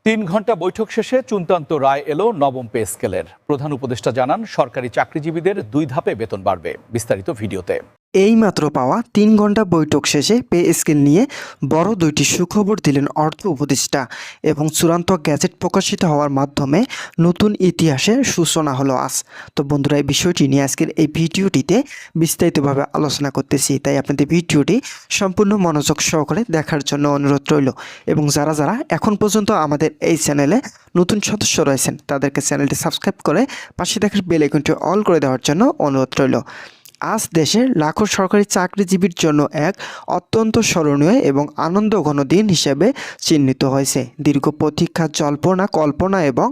৩ ঘণ্টা বৈঠক শেষে চূড়ান্ত রায় এলো নবম পে স্কেলের। প্রধান উপদেষ্টা জানান, সরকারি চাকরিজীবীদের 2 ধাপে বেতন বাড়বে। বিস্তারিত ভিডিওতে। এইমাত্র পাওয়া 3 ঘণ্টা বৈঠক শেষে পে স্কেল নিয়ে বড় দুইটি সুখবর দিলেন অর্থ উপদেষ্টা এবং চূড়ান্ত গ্যাজেট প্রকাশিত হওয়ার মাধ্যমে নতুন ইতিহাসের সূচনা হলো আজ। তো বন্ধুরা, এই বিষয়টি নিয়ে আজকের এই ভিডিওটিতে বিস্তারিতভাবে আলোচনা করতেছি, তাই আপনাদের ভিডিওটি সম্পূর্ণ মনোযোগ সহকারে দেখার জন্য অনুরোধ রইল। এবং যারা যারা এখন পর্যন্ত আমাদের এই চ্যানেলে নতুন সদস্য রয়েছেন তাদেরকে চ্যানেলটি সাবস্ক্রাইব করে পাশে দেখার বেল আইকনটি অল করে দেওয়ার জন্য অনুরোধ রইল। আজ দেশের লাখো সরকারি চাকরিজীবীর জন্য এক অত্যন্ত স্মরণীয় এবং আনন্দঘন দিন হিসেবে চিহ্নিত হয়েছে। দীর্ঘ প্রতীক্ষা, জল্পনা কল্পনা এবং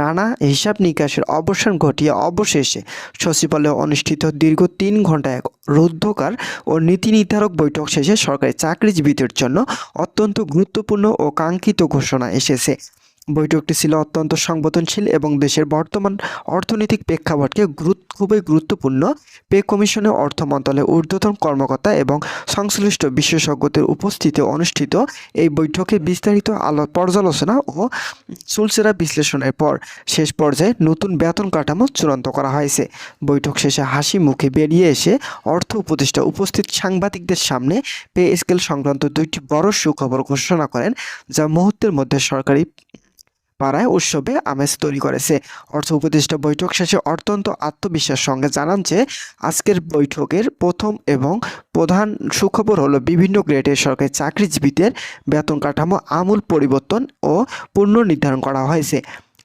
নানা হিসাব নিকাশের অবসান ঘটিয়ে অবশেষে সচিবালয়ে অনুষ্ঠিত দীর্ঘ 3 ঘণ্টা এক রুদ্ধকার ও নীতি নির্ধারক বৈঠক শেষে সরকারি চাকরিজীবীদের জন্য অত্যন্ত গুরুত্বপূর্ণ ও কাঙ্ক্ষিত ঘোষণা এসেছে। বৈঠকটি ছিল অত্যন্ত সংবেদনশীল এবং দেশের বর্তমান অর্থনৈতিক প্রেক্ষাপটকে খুবই গুরুত্বপূর্ণ। পে কমিশনের অর্থ মন্ত্রণালয়ের ঊর্ধ্বতন কর্মকর্তা এবং সংশ্লিষ্ট বিশেষজ্ঞদের উপস্থিতিতে অনুষ্ঠিত এই বৈঠকে বিস্তারিত পর্যালোচনা ও চুলচেরা বিশ্লেষণের পর শেষ পর্যায়ে নতুন বেতন কাঠামো চূড়ান্ত করা হয়েছে। বৈঠক শেষে হাসি মুখে বেরিয়ে এসে অর্থ উপদেষ্টা উপস্থিত সাংবাদিকদের সামনে পে স্কেল সংক্রান্ত 2টি বড় সুখবর ঘোষণা করেন, যা মুহূর্তের মধ্যে সরকারি পাড়ায় উৎসবে আমেজ তৈরি করেছে। অর্থ উপদেষ্টা বৈঠক শেষে অত্যন্ত আত্মবিশ্বাস সঙ্গে জানান যে আজকের বৈঠকের প্রথম এবং প্রধান সুখবর হলো বিভিন্ন গ্রেডের সরকারি চাকরিজীবীদের বেতন কাঠামো আমূল পরিবর্তন ও পুনর্নির্ধারণ করা হয়েছে।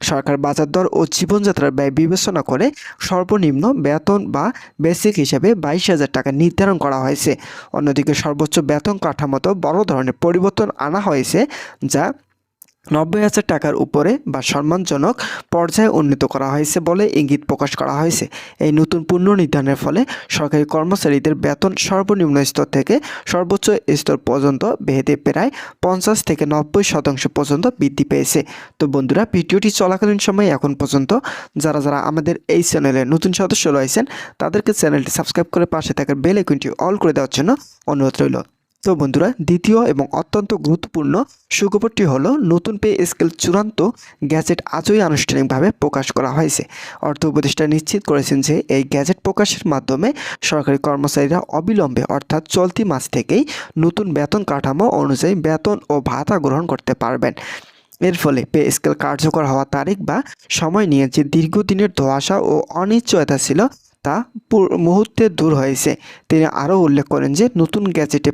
সরকার বাজার দর ও জীবনযাত্রার ব্যয় বিবেচনা করে সর্বনিম্ন বেতন বা বেসিক হিসেবে 22,000 টাকা নির্ধারণ করা হয়েছে। অন্যদিকে সর্বোচ্চ বেতন কাঠামোতে বড় ধরনের পরিবর্তন আনা হয়েছে, যা 90,000 টাকার উপরে বা সম্মানজনক পর্যায়ে উন্নীত করা হয়েছে বলে ইঙ্গিত প্রকাশ করা হয়েছে। এই নতুন পুনর্নির্ধারণের ফলে সরকারি কর্মচারীদের বেতন সর্বনিম্ন স্তর থেকে সর্বোচ্চ স্তর পর্যন্ত বেঁধে প্রায় 50 থেকে 90% পর্যন্ত বৃদ্ধি পেয়েছে। তো বন্ধুরা, ভিডিওটি চলাকালীন সময় এখন পর্যন্ত যারা যারা আমাদের এই চ্যানেলে নতুন সদস্য রয়েছেন তাদেরকে চ্যানেলটি সাবস্ক্রাইব করে পাশে থাকার বেল আইকনটি অল করে দেওয়ার জন্য অনুরোধ রইল। তো বন্ধুরা, দ্বিতীয় এবং অত্যন্ত গুরুত্বপূর্ণ সুখবরটি হলো নতুন পে স্কেল চূড়ান্ত গ্যাজেট আজই আনুষ্ঠানিকভাবে প্রকাশ করা হয়েছে। অর্থ উপদেষ্টা নিশ্চিত করেছেন যে এই গ্যাজেট প্রকাশের মাধ্যমে সরকারি কর্মচারীরা অবিলম্বে অর্থাৎ চলতি মাস থেকেই নতুন বেতন কাঠামো অনুযায়ী বেতন ও ভাতা গ্রহণ করতে পারবেন। এর ফলে পে স্কেল কার্যকর হওয়ার তারিখ বা সময় নিয়ে যে দীর্ঘদিনের ধোঁয়াশা ও অনিশ্চয়তা ছিল তা মুহূর্তে দূর হয়েছে। তিনি আরও উল্লেখ করেন যে নতুন গ্যাজেটে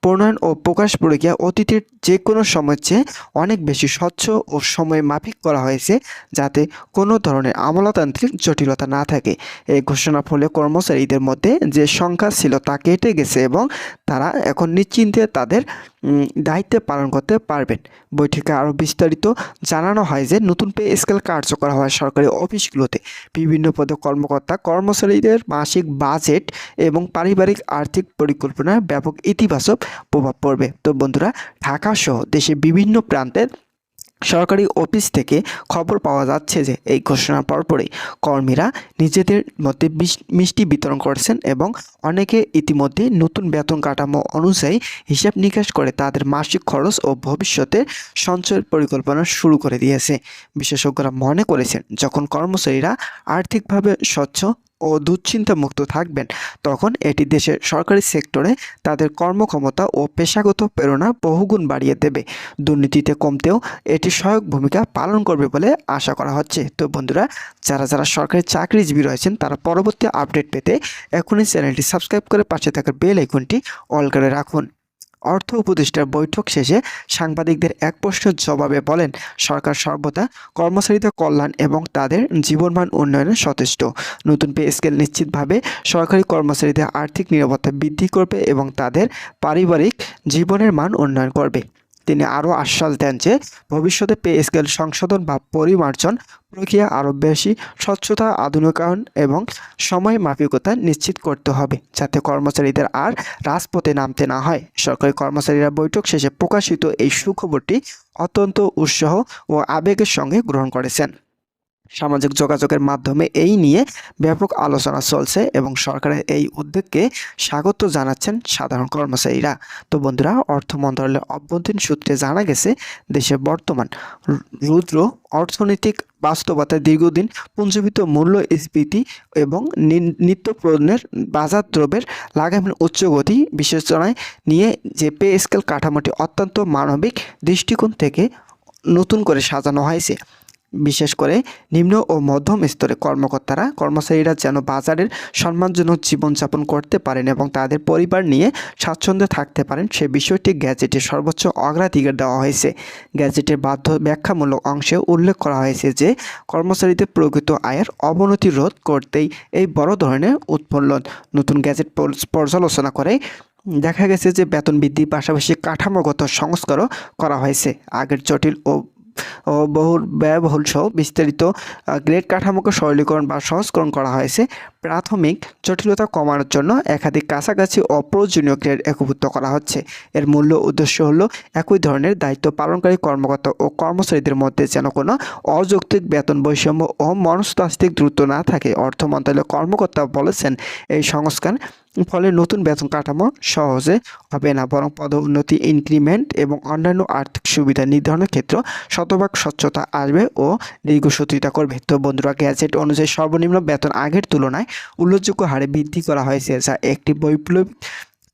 প্রণয়ন ও প্রকাশ প্রক্রিয়া অতীতের যে কোনো সময়ের চেয়ে অনেক বেশি স্বচ্ছ ও সময় মাফিক করা হয়েছে, যাতে কোনো ধরনের আমলাতান্ত্রিক জটিলতা না থাকে। এই ঘোষণার ফলে কর্মচারীদের মধ্যে যে সংখ্যা ছিল তা কেটে গেছে এবং তারা এখন নিশ্চিন্তে তাদের দায়িত্ব পালন করতে পারবেন। বৈঠকে আরও বিস্তারিত জানানো হয় যে নতুন পে স্কেল কার্যকর হওয়ায় সরকারি অফিসগুলোতে বিভিন্ন পদে কর্মকর্তা কর্মচারীদের মাসিক বাজেট এবং পারিবারিক আর্থিক পরিকল্পনার ব্যাপক ইতিবাচক প্রভাব পড়বে। তো বন্ধুরা, ঢাকা সহ দেশের বিভিন্ন প্রান্তের সরকারি অফিস থেকে খবর পাওয়া যাচ্ছে যে এই ঘোষণার পরপরই কর্মীরা নিজেদের মধ্যে মিষ্টি বিতরণ করছেন এবং অনেকে ইতিমধ্যে নতুন বেতন কাঠামো অনুযায়ী হিসাব নিকাশ করে তাদের মাসিক খরচ ও ভবিষ্যতের সঞ্চয়ের পরিকল্পনা শুরু করে দিয়েছে। বিশেষজ্ঞরা মনে করেছেন যখন কর্মচারীরা আর্থিকভাবে স্বচ্ছ ও দুশ্চিন্তামুক্ত থাকবেন, তখন এটি দেশের সরকারি সেক্টরে তাদের কর্মক্ষমতা ও পেশাগত প্রেরণা বহুগুণ বাড়িয়ে দেবে। দুর্নীতিতে কমতেও এটি সহায়ক ভূমিকা পালন করবে বলে আশা করা হচ্ছে। তো বন্ধুরা, যারা যারা সরকারি চাকরিজীবী রয়েছেন তারা পরবর্তী আপডেট পেতে এখনই চ্যানেলটি সাবস্ক্রাইব করে পাশে থাকা বেল আইকনটি অল করে রাখুন। অর্থ উপদেষ্টার বৈঠক শেষে সাংবাদিকদের এক প্রশ্নের জবাবে বলেন, সরকার সর্বদা কর্মচারীদের কল্যাণ এবং তাদের জীবনমান উন্নয়নে সচেষ্ট। নতুন পে স্কেল নিশ্চিতভাবে সরকারি কর্মচারীদের আর্থিক নিরাপত্তা বৃদ্ধি করবে এবং তাদের পারিবারিক জীবনের মান উন্নয়ন করবে। তিনি আরও আশ্বাস দেন যে ভবিষ্যতে পে স্কেল সংশোধন বা পরিমার্জন প্রক্রিয়া আরও বেশি স্বচ্ছতা, আধুনিকায়ন এবং সময় মাফিকতা নিশ্চিত করতে হবে, যাতে কর্মচারীদের আর রাজপথে নামতে না হয়। সরকারি কর্মচারীরা বৈঠক শেষে প্রকাশিত এই সুখবরটি অত্যন্ত উৎসাহ ও আবেগের সঙ্গে গ্রহণ করেছেন। সামাজিক যোগাযোগের মাধ্যমে এই নিয়ে ব্যাপক আলোচনা চলছে এবং সরকারের এই উদ্যোগকে স্বাগত জানাচ্ছেন সাধারণ কর্মচারীরা। তো বন্ধুরা, অর্থ মন্ত্রণালয়ের অভ্যন্তরীণ সূত্রে জানা গেছে দেশের বর্তমান রুদ্র অর্থনৈতিক বাস্তবতায় দীর্ঘদিন পুঞ্জীভূত মূল্যস্ফীতি এবং নিত্যপণ্যের বাজার দ্রব্যের লাগামের উচ্চগতি বিবেচনায় নিয়ে যে পে স্কেল কাঠামোটি অত্যন্ত মানবিক দৃষ্টিকোণ থেকে নতুন করে সাজানো হয়েছে। বিশেষ করে নিম্ন ও মধ্যম স্তরে কর্মচারীরা যেন বাজারের সম্মানজনক জীবনযাপন করতে পারেন এবং তাদের পরিবার নিয়ে স্বাচ্ছন্দ্যে থাকতে পারেন, সে বিষয়টি গ্যাজেটে সর্বোচ্চ অগ্রাধিকার দেওয়া হয়েছে। গ্যাজেটের ব্যাখ্যামূলক অংশে উল্লেখ করা হয়েছে যে কর্মচারীদের প্রকৃত আয়ের অবনতি রোধ করতেই এই বড় ধরনের উৎফুল্লন। নতুন গ্যাজেট পর্যালোচনা করে দেখা গেছে যে বেতন বৃদ্ধির পাশাপাশি কাঠামোগত সংস্কারও করা হয়েছে। আগের জটিল ও ব্যয়বহুল সহ বিস্তারিত গ্রেড কাঠামোকে সরলীকরণ বা সহজকরণ করা হয়েছে। প্রাথমিক জটিলতা কমানোর জন্য একাধিক কাছাকাছি অপ্রয়োজনীয় গ্রেড একীভূত করা হচ্ছে। এর মূল উদ্দেশ্য হলো একই ধরনের দায়িত্ব পালনকারী কর্মকর্তা ও কর্মচারীদের মধ্যে যেন কোনো অযৌক্তিক বেতন বৈষম্য ও মনস্তাত্ত্বিক দ্রুত না থাকে। অর্থ মন্ত্রণালয়ের কর্মকর্তা বলেছেন, এই সংস্কার ফলে নতুন বেতন কাঠামো সহজে হবে না, বরং পদোন্নতি, ইনক্রিমেন্ট এবং অন্যান্য আর্থিক সুবিধা নির্ধারণের ক্ষেত্রে শতভাগ স্বচ্ছতা আসবে ও দীর্ঘসূত্রিতা করবে। তো বন্ধুরা, গ্যাজেট অনুযায়ী সর্বনিম্ন বেতন আগের তুলনায় উল্লেখযোগ্য হারে বৃদ্ধি করা হয়েছে, যা একটি বৈপ্লবিক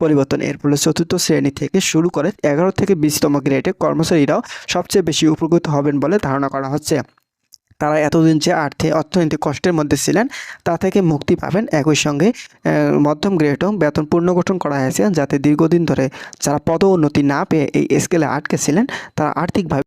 পরিবর্তন। এর ফলে চতুর্থ শ্রেণী থেকে শুরু করে 11 থেকে 20তম গ্রেডের কর্মচারীরাও সবচেয়ে বেশি উপকৃত হবেন বলে ধারণা করা হচ্ছে। তারা এতদিন যে অর্থনৈতিক কষ্টের মধ্যে ছিলেন তা থেকে মুক্তি পাবেন। একই সঙ্গে মধ্যম গ্রেডও বেতন পুনর্গঠন করা হয়েছে, যাতে দীর্ঘদিন ধরে যারা পদোন্নতি না পেয়ে এই স্কেলে আটকে ছিলেন তারা আর্থিকভাবে